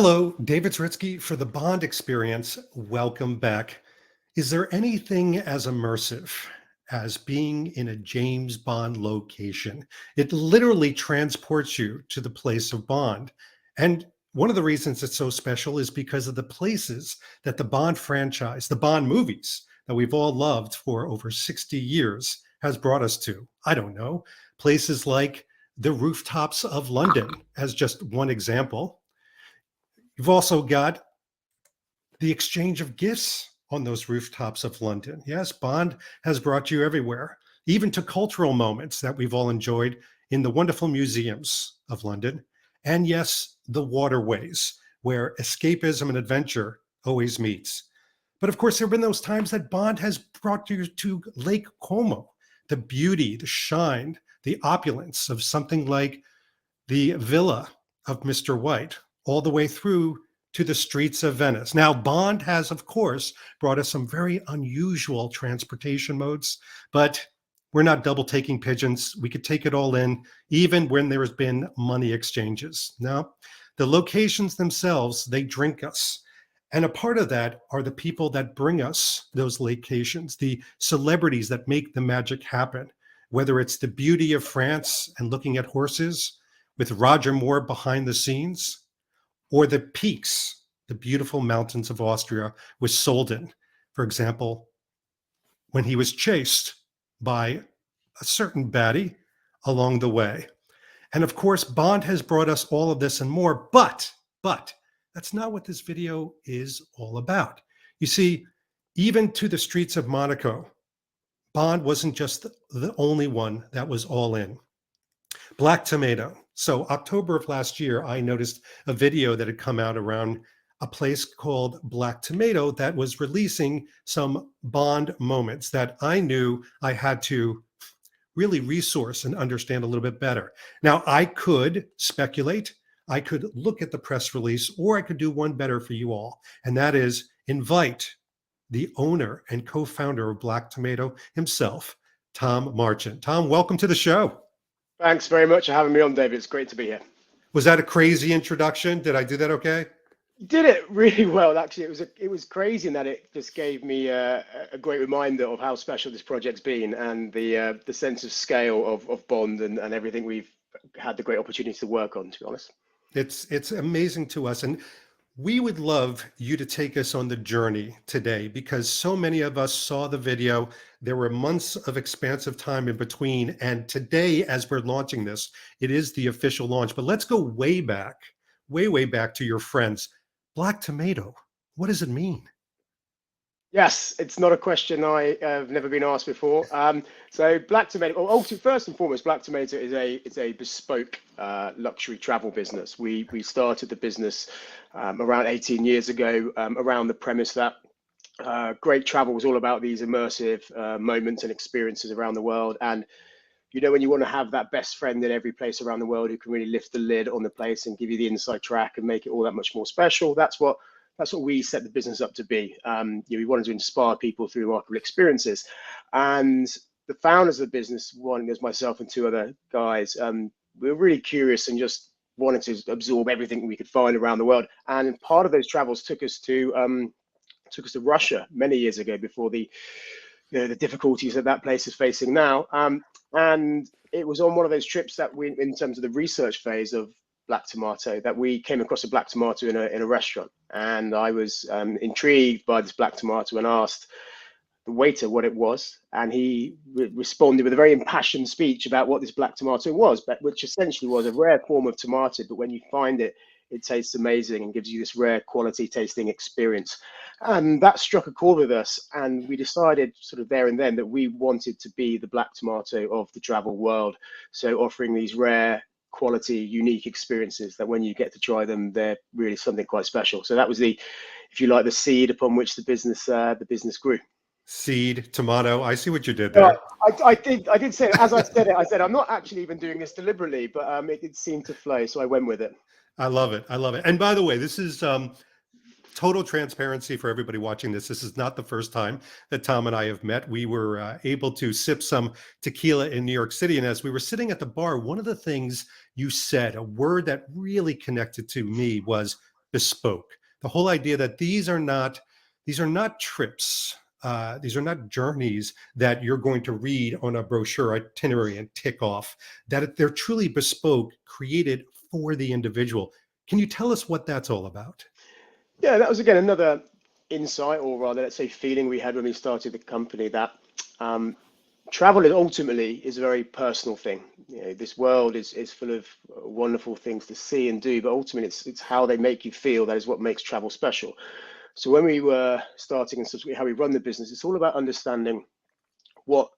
Hello, David Zritsky for the Bond Experience. Welcome back. Is there anything as immersive as being in a James Bond location? It literally transports you to the place of Bond. And one of the reasons it's so special is because of the places that the Bond franchise, the Bond movies that we've all loved for over 60 years, has brought us to. I don't know, places like the rooftops of London, as just one example. You've also got the exchange of gifts on those rooftops of London. Yes, Bond has brought you everywhere, even to cultural moments that we've all enjoyed in the wonderful museums of London. And yes, the waterways where escapism and adventure always meets. But of course, there have been those times that Bond has brought you to Lake Como, the beauty, the shine, the opulence of something like the villa of Mr. White, all the way through to the streets of Venice. Now, Bond has, of course, brought us some very unusual transportation modes, but we're not double taking pigeons. We could take it all in, even when there has been money exchanges. Now, the locations themselves, they drink us. And a part of that are the people that bring us those locations, the celebrities that make the magic happen, whether it's the beauty of France and looking at horses with Roger Moore behind the scenes, or the peaks, the beautiful mountains of Austria with Solden, for example, when he was chased by a certain baddie along the way. And of course, Bond has brought us all of this and more, but that's not what this video is all about. You see, even to the streets of Monaco, Bond wasn't just the only one that was all in. Black Tomato. So October of last year, I noticed a video that had come out around a place called Black Tomato that was releasing some Bond moments that I knew I had to really resource and understand a little bit better. Now, I could speculate, I could look at the press release, or I could do one better for you all, and that is invite the owner and co-founder of Black Tomato himself, Tom Marchant. Tom, welcome to the show. Thanks very much for having me on, David. It's great to be here. Was that a crazy introduction? Did I do that okay? You did it really well. Actually, it was crazy in that it just gave me a great reminder of how special this project's been and the sense of scale of Bond and everything we've had the great opportunity to work on, to be honest. It's amazing to us. And we would love you to take us on the journey today because so many of us saw the video. There were months of expansive time in between. And today, as we're launching this, it is the official launch. But let's go way back, way back to your friends. Black Tomato, what does it mean? Yes, it's not a question I have never been asked before. So Black Tomato, first and foremost, Black Tomato is a bespoke luxury travel business. We started the business around 18 years ago around the premise that great travel was all about these immersive moments and experiences around the world. And you know, when you want to have that best friend in every place around the world who can really lift the lid on the place and give you the inside track and make it all that much more special, that's what we set the business up to be. We wanted to inspire people through remarkable experiences. And the founders of the business, one is myself and two other guys, we were really curious and just wanted to absorb everything we could find around the world. And part of those travels took us to Russia many years ago before the difficulties that place is facing now. And it was on one of those trips that we, in terms of the research phase of Black Tomato, that we came across a Black Tomato in a restaurant. And I was intrigued by this Black Tomato and asked the waiter what it was. And he responded with a very impassioned speech about what this Black Tomato was, but which essentially was a rare form of tomato. But when you find it, it tastes amazing and gives you this rare quality tasting experience. And that struck a chord with us. And we decided sort of there and then that we wanted to be the Black Tomato of the travel world. So offering these rare quality, unique experiences that when you get to try them, they're really something quite special. So that was the, if you like, the seed upon which the business grew. Seed, tomato. I see what you did there. I did say, as I said it, I said, I'm not actually even doing this deliberately, but it did seem to flow. So I went with it. I love it. I love it. And by the way, this is total transparency for everybody watching this. This is not the first time that Tom and I have met. We were able to sip some tequila in New York City. And as we were sitting at the bar, one of the things you said, a word that really connected to me was bespoke. The whole idea that these are not trips. These are not journeys that you're going to read on a brochure itinerary and tick off, that they're truly bespoke, created for the individual. Can you tell us what that's all about? Yeah, that was again another insight, or rather, let's say, feeling we had when we started the company, that um, travel is ultimately is a very personal thing. You know, this world is full of wonderful things to see and do, but ultimately it's how they make you feel that is what makes travel special. So when we were starting and subsequently how we run the business, it's all about understanding what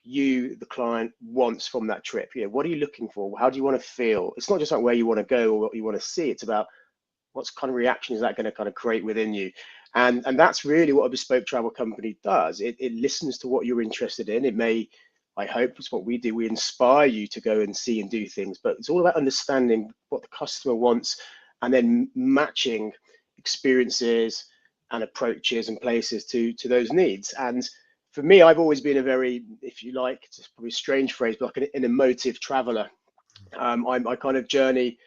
you, the client, wants from that trip. You know, what are you looking for? How do you want to feel? It's not just like where you want to go or what you want to see. It's about what's kind of reaction is that going to kind of create within you. And that's really what a bespoke travel company does. It listens to what you're interested in. It may, I hope it's what we do, we inspire you to go and see and do things, but it's all about understanding what the customer wants and then matching experiences and approaches and places to those needs. And for me, I've always been a very, if you like, it's probably a strange phrase, but like an emotive traveler. I kind of journey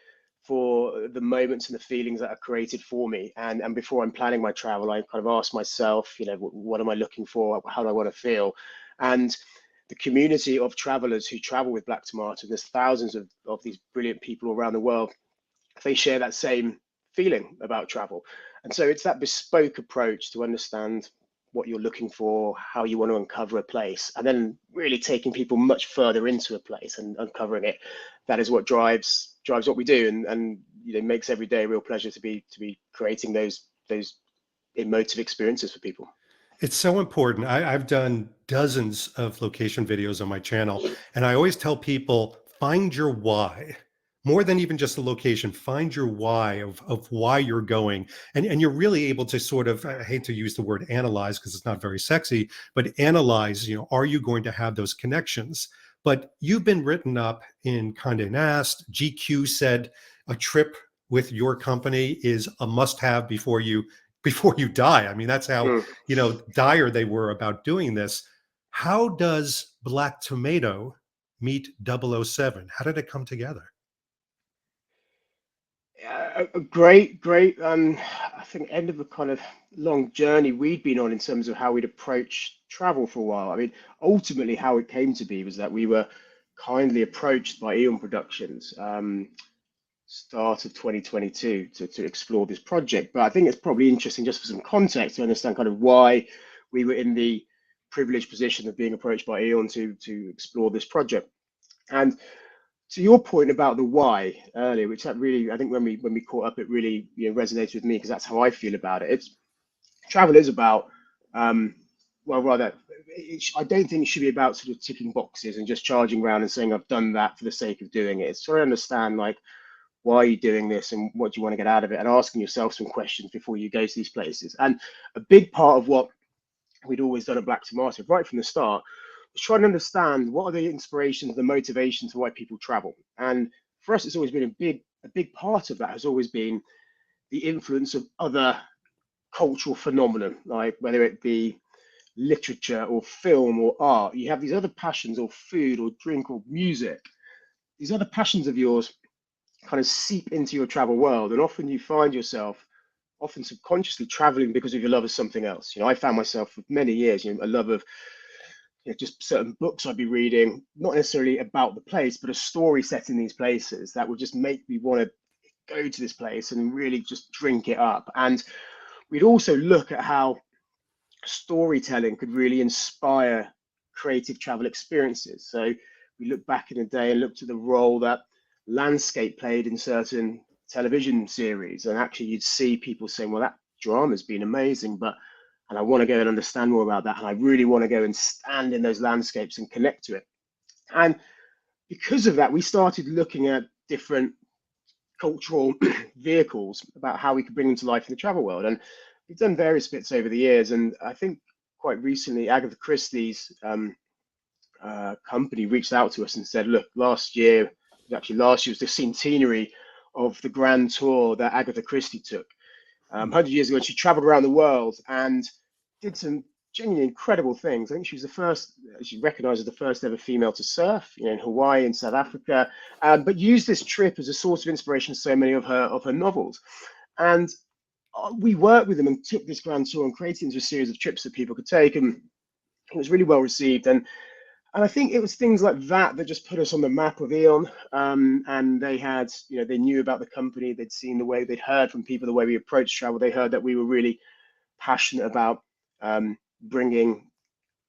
for the moments and the feelings that are created for me. And before I'm planning my travel, I kind of ask myself, you know, what am I looking for? How do I want to feel? And the community of travelers who travel with Black to Martin, there's thousands of these brilliant people around the world. They share that same feeling about travel. And so it's that bespoke approach to understand what you're looking for, how you want to uncover a place, and then really taking people much further into a place and uncovering it. That is what drives what we do, and you know, makes every day a real pleasure to be creating those emotive experiences for people. It's so important. I've done dozens of location videos on my channel, and I always tell people find your why. More than even just the location, find your why of why you're going. And you're really able to sort of, I hate to use the word analyze because it's not very sexy, but analyze, are you going to have those connections? But you've been written up in Condé Nast. GQ said a trip with your company is a must have before you die. I mean, that's how Mm. dire they were about doing this. How does Black Tomato meet 007? How did it come together? A great, I think, end of a kind of long journey we'd been on in terms of how we'd approach travel for a while. I mean, ultimately, how it came to be was that we were kindly approached by EON Productions, start of 2022, to explore this project. But I think it's probably interesting, just for some context, to understand kind of why we were in the privileged position of being approached by EON to explore this project. And to your point about the why earlier, which that really, I think when we caught up, it really, resonated with me, because that's how I feel about it. It's travel is about, well, rather, I don't think it should be about sort of ticking boxes and just charging around and saying I've done that for the sake of doing it. It's sort of understand, like, why are you doing this and what do you want to get out of it, and asking yourself some questions before you go to these places. And a big part of what we'd always done at Black to Martin right from the start was trying to understand what are the inspirations, the motivations for why people travel. And for us, it's always been a big part of that has always been the influence of other cultural phenomenon, like whether it be literature or film or art. You have these other passions, or food or drink or music. These other passions of yours kind of seep into your travel world, and often you find yourself often subconsciously traveling because of your love of something else. I found myself for many years, a love of, just certain books I'd be reading, not necessarily about the place, but a story set in these places that would just make me want to go to this place and really just drink it up. And we'd also look at how storytelling could really inspire creative travel experiences. So we look back in the day and looked at the role that landscape played in certain television series, and actually you'd see people saying, well, that drama's been amazing, and I want to go and understand more about that, and I really want to go and stand in those landscapes and connect to it. And because of that, we started looking at different cultural vehicles about how we could bring them to life in the travel world. And we've done various bits over the years, and I think quite recently Agatha Christie's company reached out to us and said, look, last year was the centenary of the grand tour that Agatha Christie took 100 years ago. And she traveled around the world and did some genuinely incredible things. I think she was the first, she's recognized as the first ever female to surf, in Hawaii and South Africa, but used this trip as a source of inspiration for so many of her novels. And we worked with them and took this grand tour and created into a series of trips that people could take, and it was really well received. And I think it was things like that that just put us on the map with EON. And they had, they knew about the company, they'd seen the way, they'd heard from people the way we approached travel. They heard that we were really passionate about bringing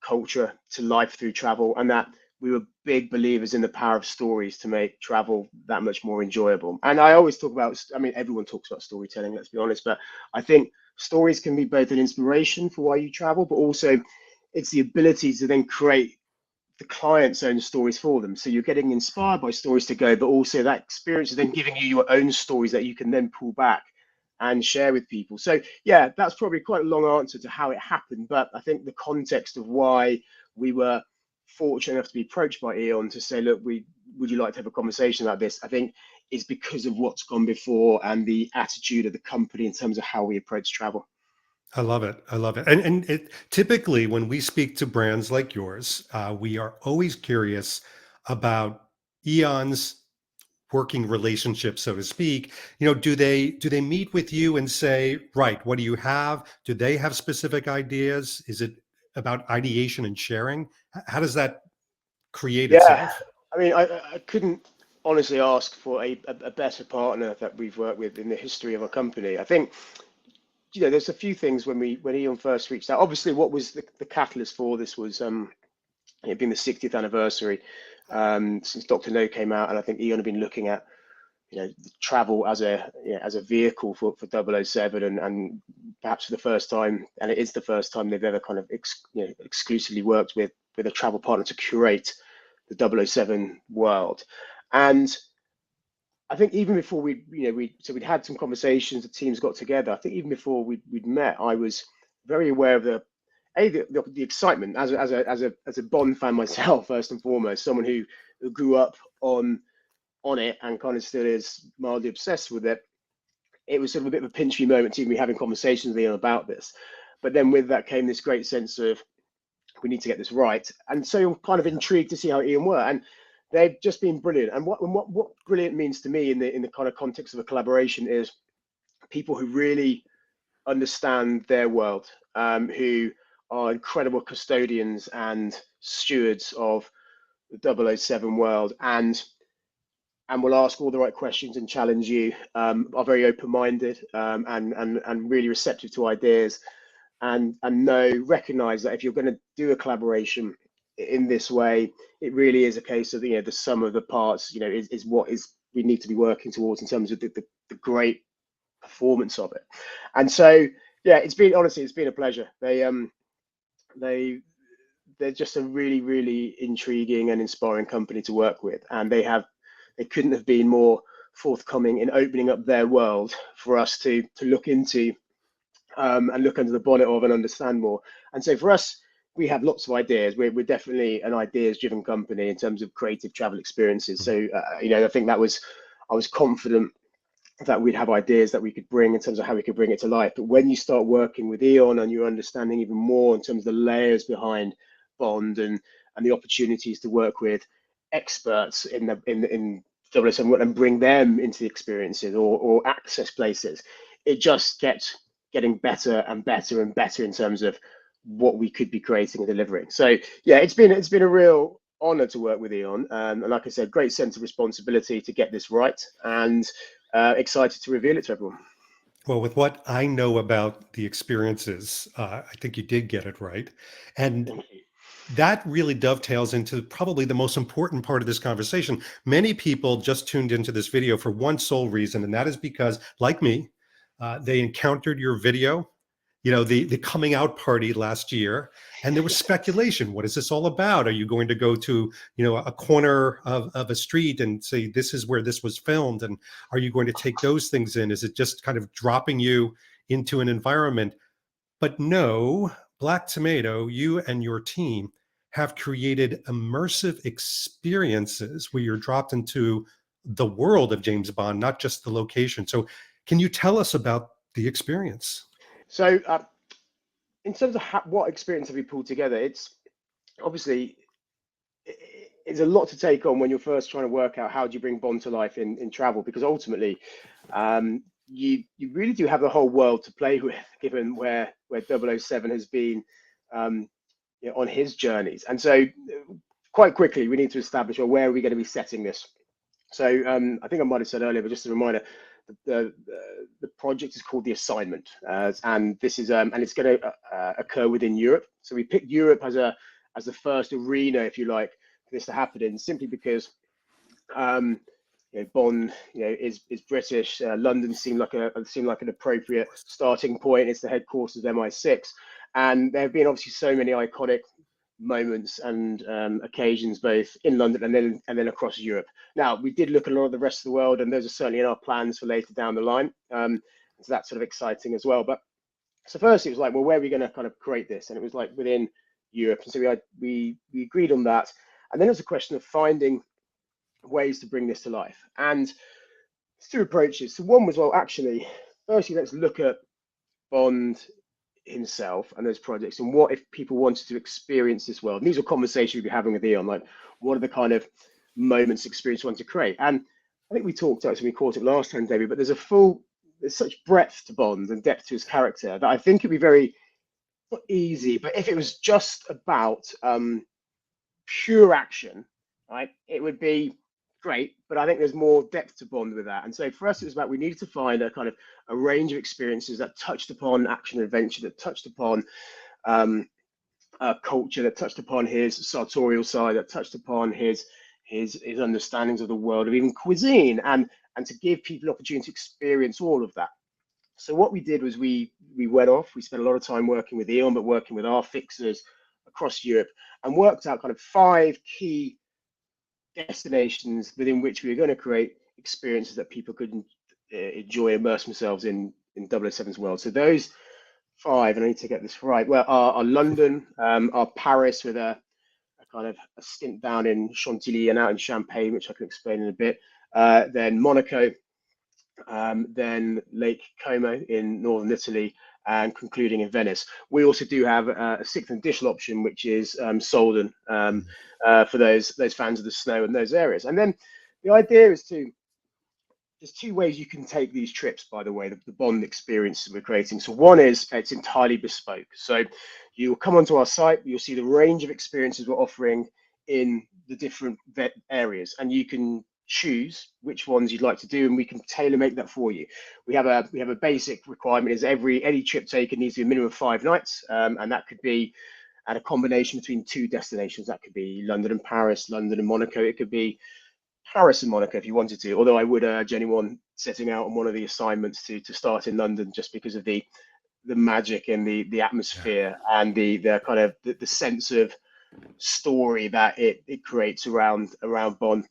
culture to life through travel, and that we were big believers in the power of stories to make travel that much more enjoyable. And I always talk about, I mean, everyone talks about storytelling, let's be honest, but I think stories can be both an inspiration for why you travel, but also it's the ability to then create the client's own stories for them. So you're getting inspired by stories to go, but also that experience is then giving you your own stories that you can then pull back and share with people. So yeah, that's probably quite a long answer to how it happened, but I think the context of why we were fortunate enough to be approached by EON to say, look, would you like to have a conversation about this, I think is because of what's gone before and the attitude of the company in terms of how we approach travel. I love it. I love it. And typically, when we speak to brands like yours, we are always curious about Eon's working relationship, so to speak. Do they meet with you and say, right, what do you have? Do they have specific ideas? Is it about ideation and sharing? How does that create Yeah, itself? I mean, I couldn't honestly ask for a better partner that we've worked with in the history of our company. I think, there's a few things when EON first reached out. Obviously, what was the catalyst for this was it being the 60th anniversary since Dr. No came out, and I think EON had been looking at travel as a vehicle for 007, and perhaps for the first time, and it is the first time they've ever kind of exclusively worked with a travel partner to curate the 007 world. And I think even before we'd had some conversations, the teams got together. I think even before we'd met, I was very aware of the excitement as a Bond fan myself, first and foremost, someone who grew up on it and kind of still is mildly obsessed with it. It was sort of a bit of a pinch me moment to even be having conversations with Ian about this. But then with that came this great sense of we need to get this right. And so I'm kind of intrigued to see how Ian were. And they've just been brilliant. And what brilliant means to me in the kind of context of a collaboration is people who really understand their world, who are incredible custodians and stewards of the 007 world, and will ask all the right questions and challenge you, are very open-minded, and really receptive to ideas, and recognize that if you're going to do a collaboration in this way, it really is a case of the sum of the parts is what is we need to be working towards in terms of the great performance of it. And so yeah, it's been a pleasure. They're just a really, really intriguing and inspiring company to work with, and they couldn't have been more forthcoming in opening up their world for us to look into, and look under the bonnet of and understand more. And so for us, we have lots of ideas. We're definitely an ideas-driven company in terms of creative travel experiences. So I think I was confident that we'd have ideas that we could bring in terms of how we could bring it to life. But when you start working with EON and you're understanding even more in terms of the layers behind Bond and the opportunities to work with experts in 007 and bring them into the experiences or access places, it just gets getting better and better and better in terms of what we could be creating and delivering. So yeah, it's been a real honor to work with EON, and like I said, great sense of responsibility to get this right, and excited to reveal it to everyone. Well, with what I know about the experiences, I think you did get it right. And Thank you. that really dovetails into probably the most important part of this conversation. Many people just tuned into this video for one sole reason, and that is because, like me, they encountered your video, the coming out party last year, and there was Yes. speculation. What is this all about? Are you going to go to, a corner of a street and say, this is where this was filmed? And are you going to take those things in? Is it just kind of dropping you into an environment? But no, Black Tomato, you and your team have created immersive experiences where you're dropped into the world of James Bond, not just the location. So, can you tell us about the experience? So in terms of what experience have we pulled together, it's obviously it's a lot to take on when you're first trying to work out how do you bring Bond to life in travel, because ultimately, you really do have the whole world to play with, given where 007 has been on his journeys. And so quite quickly, we need to establish, well, where are we going to be setting this? So I think I might have said earlier, but just a reminder, the project is called The Assignment, and this is and it's going to occur within Europe. So we picked Europe as the first arena, if you like, for this to happen in, simply because Bond is British. London seemed like an appropriate starting point. It's the headquarters of MI6, and there have been obviously so many iconic moments and occasions both in London and then across Europe. Now, we did look at a lot of the rest of the world, and those are certainly in our plans for later down the line. So that's sort of exciting as well. But so first it was like, well, where are we going to kind of create this? And it was like within Europe. And so we agreed on that. And then it was a question of finding ways to bring this to life. And two approaches. So one was, well, actually, firstly, let's look at Bond himself and those projects, and what if people wanted to experience this world. And these are conversations we'd be having with EON, like what are the kind of moments, experience you want to create. And I think we talked about it when we caught it last time, David, but there's such breadth to Bond and depth to his character that I think it'd be very, not easy, but if it was just about pure action, right, it would be great, but I think there's more depth to Bond with that. And so for us, it was about, we needed to find a kind of a range of experiences that touched upon action and adventure, that touched upon culture, that touched upon his sartorial side, that touched upon his understandings of the world, of even cuisine, and to give people opportunity to experience all of that. So what we did was we went off, we spent a lot of time working with EON, but working with our fixers across Europe, and worked out kind of 5 key destinations within which we were going to create experiences that people could enjoy, immerse themselves in 007's world. So those 5, and I need to get this right, well, are London, are Paris with a kind of a stint down in Chantilly and out in Champagne, which I can explain in a bit, then Monaco, then Lake Como in northern Italy, and concluding in Venice. We also do have a 6th additional option, which is Solden, for those fans of the snow in those areas. And then the idea is there's 2 ways you can take these trips, by the way, the Bond experiences we're creating. So one is it's entirely bespoke. So you'll come onto our site, you'll see the range of experiences we're offering in the different areas, and you can choose which ones you'd like to do, and we can tailor make that for you. We have a basic requirement is any trip taken needs to be a minimum of 5 nights, and that could be at a combination between 2 destinations. That could be London and Paris, London and Monaco. It could be Paris and Monaco if you wanted to, although I would urge anyone setting out on one of the assignments to start in London, just because of the magic and the atmosphere, and the kind of the sense of story that it creates around Bond.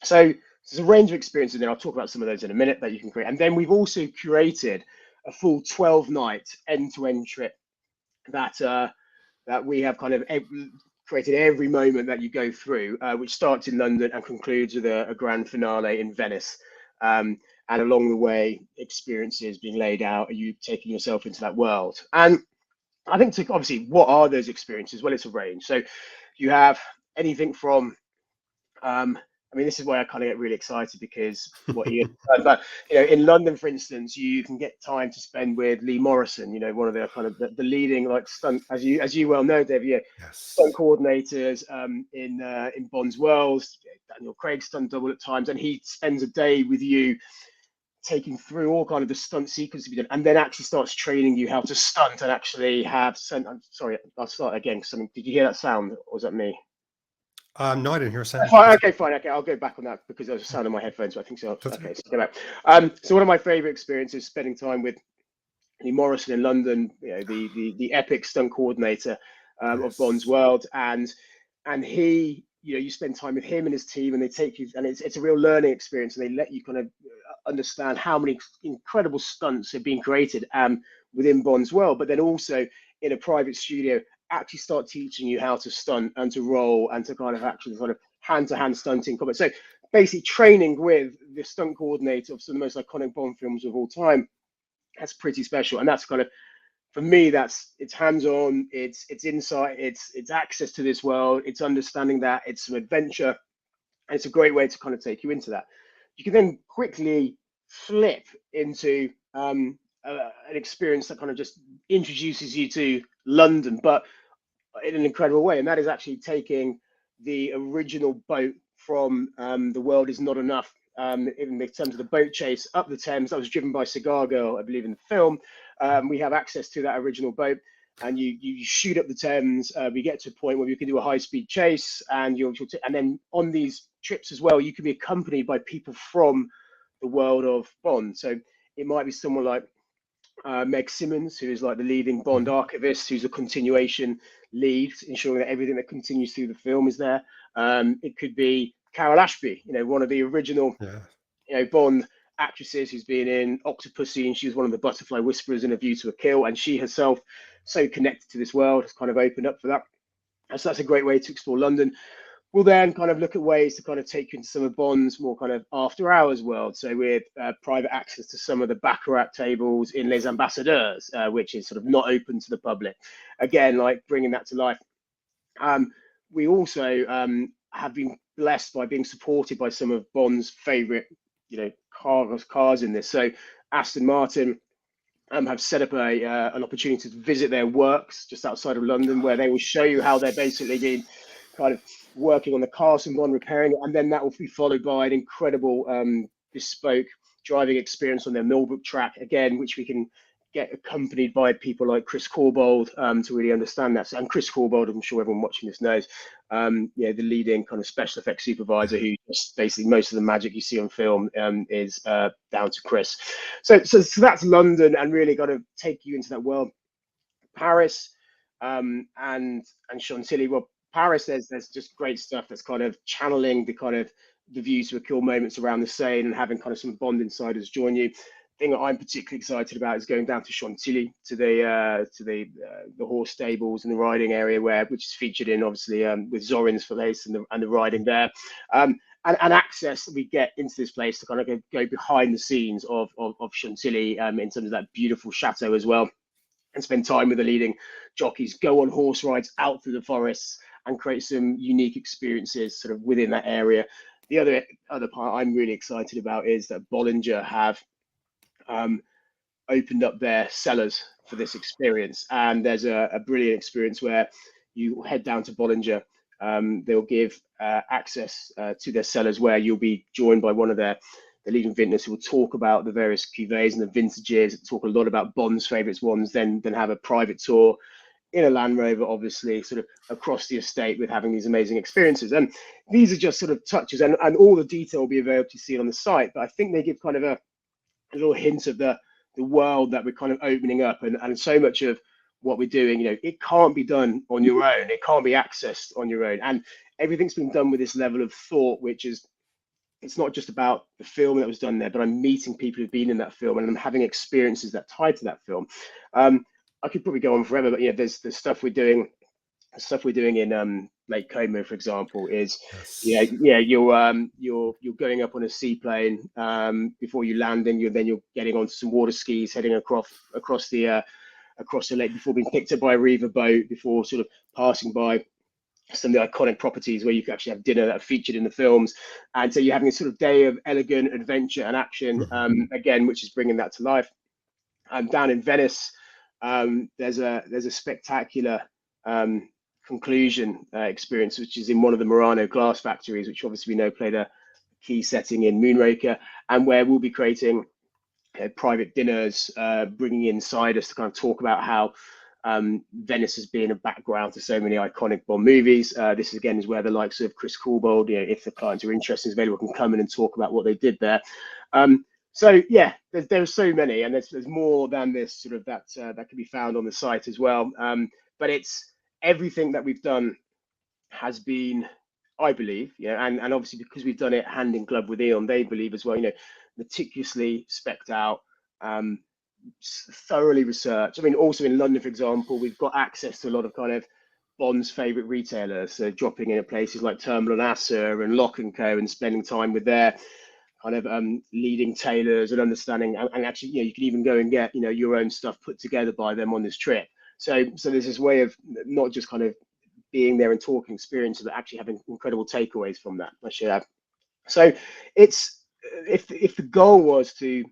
So there's a range of experiences, and I'll talk about some of those in a minute that you can create. And then we've also curated a full 12-night end-to-end trip that we have kind of created every moment that you go through, which starts in London and concludes with a grand finale in Venice. And along the way, experiences being laid out, are you taking yourself into that world? And I think obviously, what are those experiences? Well, it's a range. So you have anything from I mean, this is where I kind of get really excited, because what you but in London, for instance, you can get time to spend with Lee Morrison, one of the kind of the leading like stunt, as you well know, Dave, yes, stunt coordinators in Bond's world. Daniel Craig stunt double at times, and he spends a day with you, taking through all kind of the stunt sequence you did, and then actually starts training you how to stunt and actually have. I'm sorry, I'll start again. Did you hear that sound, or was that me? No, I didn't hear a sound. Okay, fine. Okay, I'll go back on that because there was a sound on my headphones. So I think so. Okay, so go back. So one of my favorite experiences is spending time with Lee Morrison in London, the epic stunt coordinator of Bond's world, and he, you spend time with him and his team, and they take you, and it's a real learning experience, and they let you kind of understand how many incredible stunts are being created within Bond's world, but then also in a private studio, actually start teaching you how to stunt and to roll and to kind of actually kind of hand-to-hand stunting combat. So basically training with the stunt coordinator of some of the most iconic Bond films of all time, that's pretty special. And that's kind of, for me, it's hands-on, it's insight, it's access to this world, it's understanding that, it's some adventure, and it's a great way to kind of take you into that. You can then quickly flip into an experience that kind of just introduces you to London, but in an incredible way. And that is actually taking the original boat from The World Is Not Enough, in terms of the boat chase up the Thames. That was driven by Cigar Girl, I believe, in the film. We have access to that original boat, and you shoot up the Thames. We get to a point where you can do a high-speed chase, and and then on these trips as well, you can be accompanied by people from the world of Bond. So it might be someone like Meg Simmons, who is like the leading Bond Mhm. archivist, who's a continuation lead, ensuring that everything that continues through the film is there. It could be Carol Ashby, one of the original, Yeah. Bond actresses who's been in Octopussy, and she's one of the Butterfly Whisperers in A View to a Kill, and she herself, so connected to this world, has kind of opened up for that. And so that's a great way to explore London. We'll then kind of look at ways to kind of take you into some of Bond's more kind of after hours world. So with private access to some of the baccarat tables in Les Ambassadeurs, which is sort of not open to the public. Again, like bringing that to life. We also have been blessed by being supported by some of Bond's favorite, cars in this. So Aston Martin have set up an opportunity to visit their works just outside of London, where they will show you how they're basically been kind of working on the Carson one, repairing it, and then that will be followed by an incredible bespoke driving experience on their Millbrook track, again, which we can get accompanied by people like Chris Corbold to really understand that. And Chris Corbold, I'm sure everyone watching this knows, the leading kind of special effects supervisor, who just basically most of the magic you see on film is down to Chris. So that's London, and really got to take you into that world. Paris and Chantilly. Well, Paris, there's just great stuff that's kind of channeling the kind of the views to a kill moments around the Seine, and having kind of some Bond insiders join you. Thing that I'm particularly excited about is going down to Chantilly, to the horse stables and the riding area, which is featured in, obviously, with Zorin's place and the riding there. And access we get into this place to kind of go behind the scenes of Chantilly, in terms of that beautiful chateau as well, and spend time with the leading jockeys, go on horse rides out through the forests, and create some unique experiences sort of within that area. The other part I'm really excited about is that Bollinger have opened up their cellars for this experience, and there's a brilliant experience where you head down to Bollinger. They'll give access to their cellars, where you'll be joined by one of the leading vintners, who will talk about the various cuvées and the vintages, talk a lot about Bond's favourites ones, then have a private tour in a Land Rover, obviously, sort of across the estate, with having these amazing experiences. And these are just sort of touches, and all the detail will be available to see on the site. But I think they give kind of a little hint of the world that we're kind of opening up, and so much of what we're doing, it can't be done on your own. It can't be accessed on your own. And everything's been done with this level of thought, which is, it's not just about the film that was done there, but I'm meeting people who've been in that film, and I'm having experiences that tie to that film. I could probably go on forever, but there's stuff we're doing. Stuff we're doing in Lake Como, for example, is Yes. you're going up on a seaplane before you landing. You're getting onto some water skis, heading across the lake, before being picked up by a reefer boat, before sort of passing by some of the iconic properties where you can actually have dinner that are featured in the films. And so you're having a sort of day of elegant adventure and action, Mhm. again, which is bringing that to life. Down in Venice, there's a spectacular conclusion experience, which is in one of the Murano glass factories, which obviously we know played a key setting in Moonraker, and where we'll be creating private dinners, bringing insiders to kind of talk about how Venice has been a background to so many iconic Bond movies. This again is where the likes of Chris Corbold, if the clients are interested, is available, can come in and talk about what they did there. So yeah, there's so many, and there's more than this sort of that can be found on the site as well. But it's everything that we've done has been, I believe, and obviously because we've done it hand in glove with EON, they believe as well, meticulously specced out, thoroughly researched. I mean, also in London, for example, we've got access to a lot of kind of Bond's favorite retailers, so dropping in at places like Terminal Nasser and Lock and Co, and spending time with their kind of leading tailors, and understanding, and actually, you can even go and get your own stuff put together by them on this trip. So there's this way of not just kind of being there and talking experiences, but actually having incredible takeaways from that. I should have. So it's if the goal was to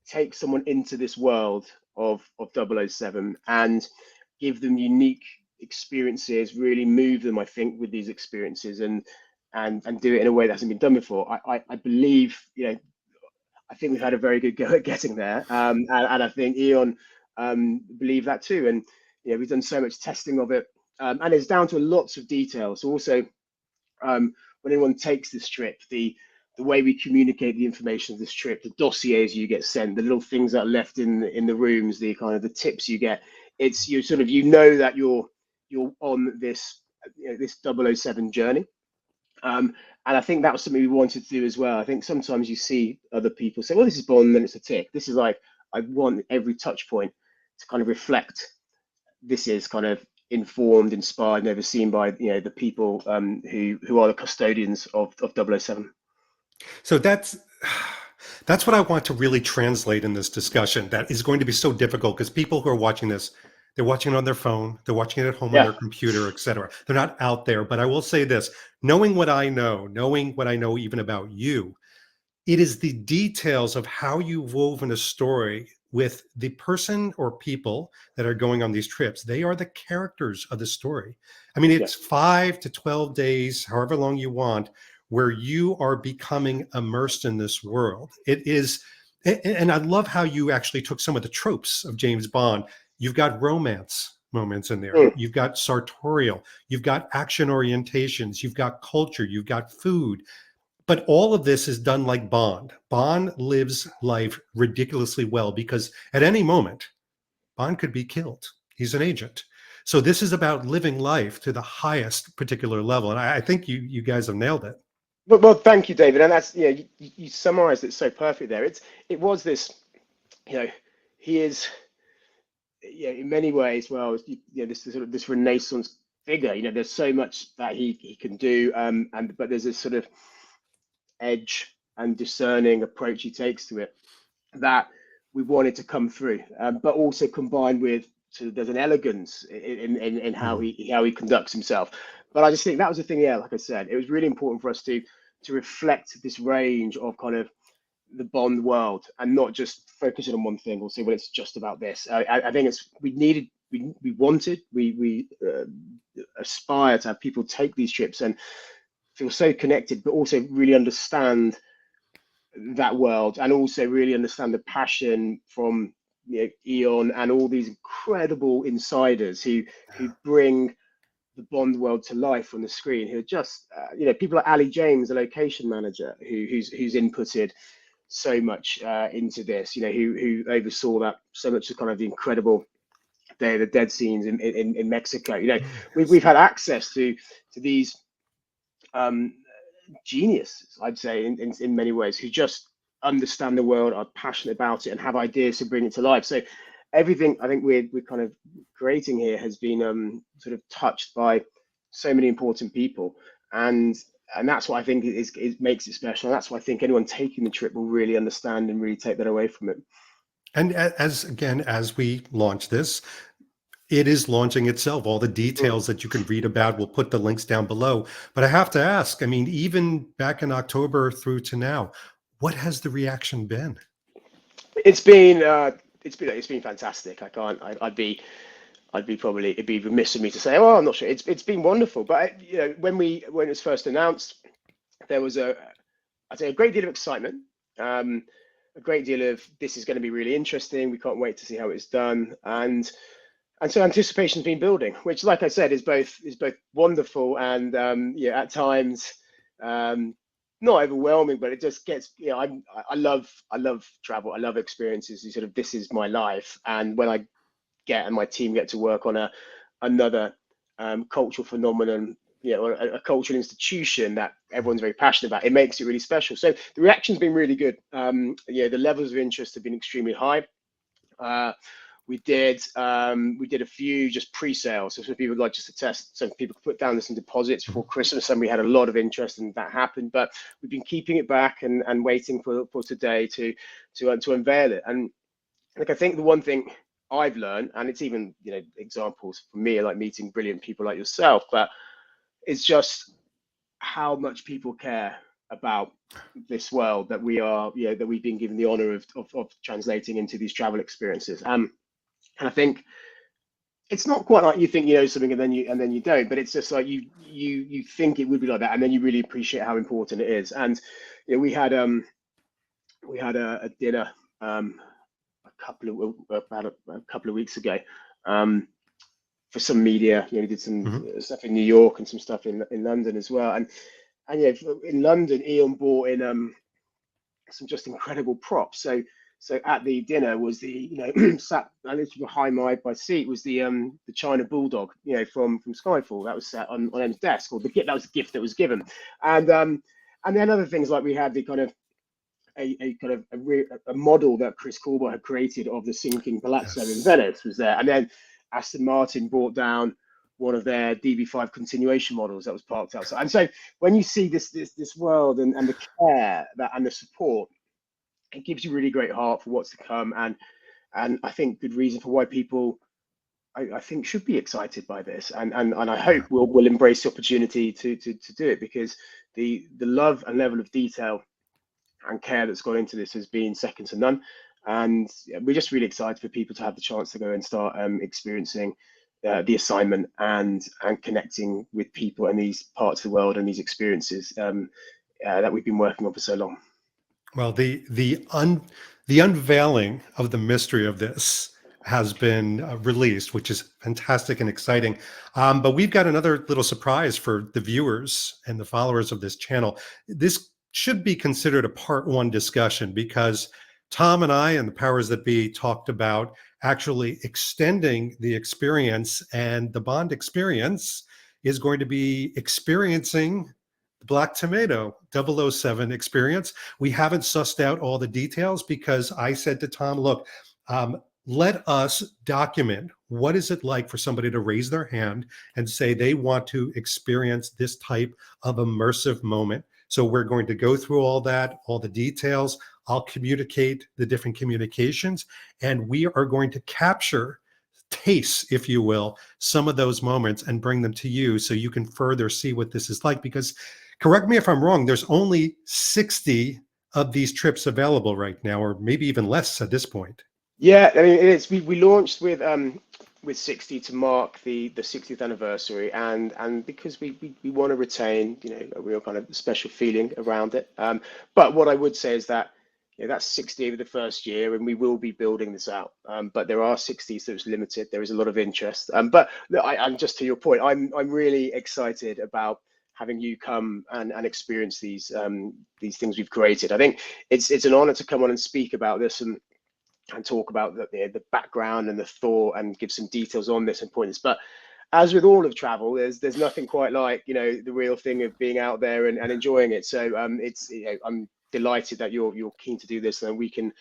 take someone into this world of 007 and give them unique experiences, really move them, I think, with these experiences, and do it in a way that hasn't been done before. I believe, I think we've had a very good go at getting there, and I think EON believe that too. And we've done so much testing of it, and it's down to lots of details. So also, when anyone takes this trip, the way we communicate the information of this trip, the dossiers you get sent, the little things that are left in the rooms, the kind of the tips you get, it's you sort of that you're on this this 007 journey. And I think that was something we wanted to do as well. I think sometimes you see other people say, well, this is Bond, and then it's a tick. This is like, I want every touch point to kind of reflect this is kind of informed, inspired, and overseen by the people who are the custodians of 007. So that's what I want to really translate in this discussion. That is going to be so difficult because people who are watching this, they're watching it on their phone, they're watching it at home on Yeah, their computer, etc. They're not out there. But I will say this, knowing what I know even about you, it is the details of how you've woven a story with the person or people that are going on these trips. They are the characters of the story. I mean, yeah. it's 5 to 12 days, however long you want, where you are becoming immersed in this world. It is, and I love how you actually took some of the tropes of James Bond. You've got romance moments in there. Mm. You've got sartorial. You've got action orientations. You've got culture. You've got food. But all of this is done like Bond. Bond lives life ridiculously well because at any moment, Bond could be killed. He's an agent. So this is about living life to the highest particular level. And I think you guys have nailed it. Well, thank you, David. And that's you summarized it so perfectly there. It was this, you know, he is in many ways, well, this sort of this Renaissance figure. There's so much that he can do, and but there's this sort of edge and discerning approach he takes to it that we wanted to come through, but also combined with there's an elegance in Mhm. how he conducts himself. But I just think that was the thing. Yeah, like I said, it was really important for us to reflect this range of kind of the Bond world and not just focusing on one thing or say, well, it's just about this. I think we wanted, we aspire to have people take these trips and feel so connected, but also really understand that world and also really understand the passion from Eon and all these incredible insiders who bring the Bond world to life on the screen. Who are just people like Ali James, the location manager, who's inputted so much into this. Who oversaw that so much of kind of the incredible Day of the Dead scenes in Mexico. Oh, We've yes. had access to these um, geniuses, I'd say, in many ways, who just understand the world, are passionate about it, and have ideas to bring it to life. So everything I think we're kind of creating here has been sort of touched by so many important people, and that's what I think makes it special. And that's why I think anyone taking the trip will really understand and really take that away from it. And as we launch this, it is launching itself. All the Mm. details that you can read about, we'll put the links down below. But I have to ask, I mean, even back in October through to now, what has the reaction been? It's been it's been fantastic. I can't. I'd be probably it'd be remiss of me to say, oh, I'm not sure. It's been wonderful, but when it was first announced, there was I'd say a great deal of excitement, a great deal of this is going to be really interesting. We can't wait to see how it's done, and so anticipation's been building, which, like I said, is both wonderful and at times not overwhelming, but it just gets I love travel, I love experiences. You sort of this is my life, and when I and my team get to work on another cultural phenomenon, a cultural institution that everyone's very passionate about. It makes it really special. So the reaction's been really good. The levels of interest have been extremely high. We did a few just pre-sales, so some people would like just to test. Some people could put down some deposits before Christmas, and we had a lot of interest, and that happened. But we've been keeping it back and waiting for today to unveil it. And like I think the one thing I've learned, and it's even examples for me like meeting brilliant people like yourself, but it's just how much people care about this world that that we've been given the honor of translating into these travel experiences. And I think it's not quite like you think you know something and then you don't, but it's just like you think it would be like that, and then you really appreciate how important it is. And we had a dinner about a couple of weeks ago for some media. We did some stuff in New York and some stuff in London as well. And in London, EON brought in some just incredible props. So at the dinner was the sat a little behind my seat was the China Bulldog from Skyfall that was sat on M's desk, or that was the gift that was given. And then other things like we had the kind of a model that Chris Corbett had created of the sinking palazzo in Venice was there. And then Aston Martin brought down one of their DB5 continuation models that was parked outside. And so when you see this world and the care and the support, it gives you really great heart for what's to come, and I think good reason for why people I think should be excited by this, and I hope we'll embrace the opportunity to do it, because the love and level of detail and care that's gone into this has been second to none. And we're just really excited for people to have the chance to go and start experiencing the assignment and connecting with people in these parts of the world and these experiences that we've been working on for so long. Well, the unveiling of the mystery of this has been released, which is fantastic and exciting. But we've got another little surprise for the viewers and the followers of this channel. This should be considered a part one discussion, because Tom and I and the powers that be talked about actually extending the experience, and the Bond experience is going to be experiencing the Black Tomato 007 experience. We haven't sussed out all the details, because I said to Tom, look, let us document what is it like for somebody to raise their hand and say they want to experience this type of immersive moment. So we're going to go through all that, all the details. I'll communicate the different communications, and we are going to capture, taste, if you will, some of those moments and bring them to you so you can further see what this is like. Because, correct me if I'm wrong, there's only 60 of these trips available right now, or maybe even less at this point. Yeah, I mean, it is. We launched with 60 to mark the 60th anniversary, and because we want to retain a real kind of special feeling around it. But what I would say is that that's 60 over the first year, and we will be building this out. But there are 60, so it's limited. There is a lot of interest. But look, I'm just to your point, I'm really excited about having you come and experience these things we've created. I think it's an honor to come on and speak about this and talk about the background and the thought and give some details on this and pointers. But as with all of travel, there's nothing quite like the real thing of being out there and enjoying it. So I'm delighted that you're keen to do this, and we can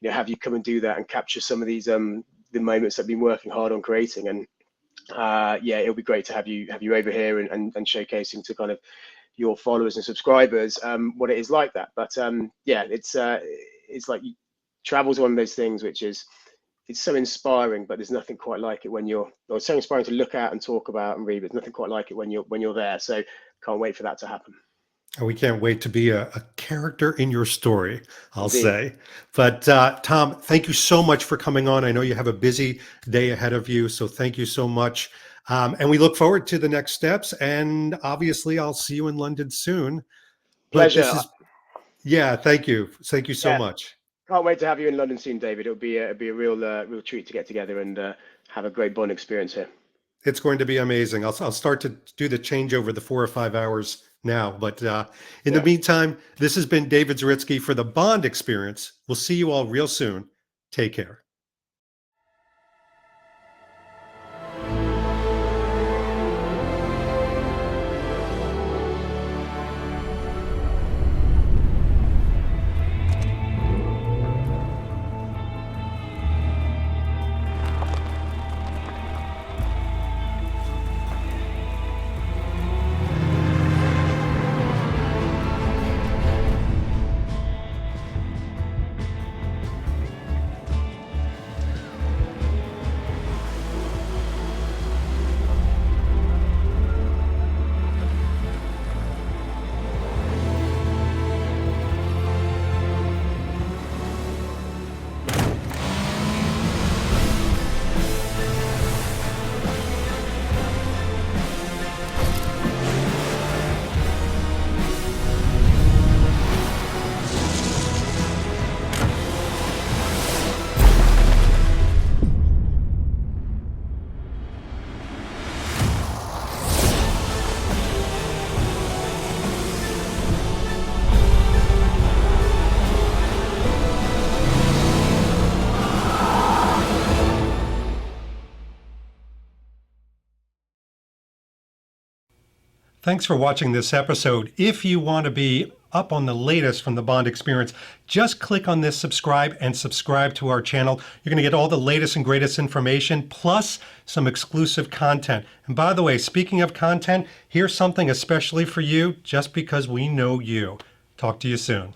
have you come and do that and capture some of these the moments that I've been working hard on creating. And it'll be great to have you over here and showcasing to kind of your followers and subscribers what it is like that. But it's like travel's one of those things which is, it's so inspiring, but there's nothing quite like it when or it's so inspiring to look at and talk about and read, but there's nothing quite like it when you're there. So can't wait for that to happen. And we can't wait to be a character in your story, I'll Indeed. say. But Tom, thank you so much for coming on. I know you have a busy day ahead of you, so thank you so much. And we look forward to the next steps. And obviously, I'll see you in London soon. Pleasure. Yeah, thank you. Thank you so much. Can't wait to have you in London soon, David. It'll be a real treat to get together and have a great Bond experience here. It's going to be amazing. I'll start to do the changeover the 4 or 5 hours now. But in the meantime, this has been David Zaritsky for the Bond Experience. We'll see you all real soon. Take care. Thanks for watching this episode. If you want to be up on the latest from the Bond experience, just click on this subscribe and subscribe to our channel. You're going to get all the latest and greatest information, plus some exclusive content. And by the way, speaking of content, here's something especially for you, just because we know you. Talk to you soon.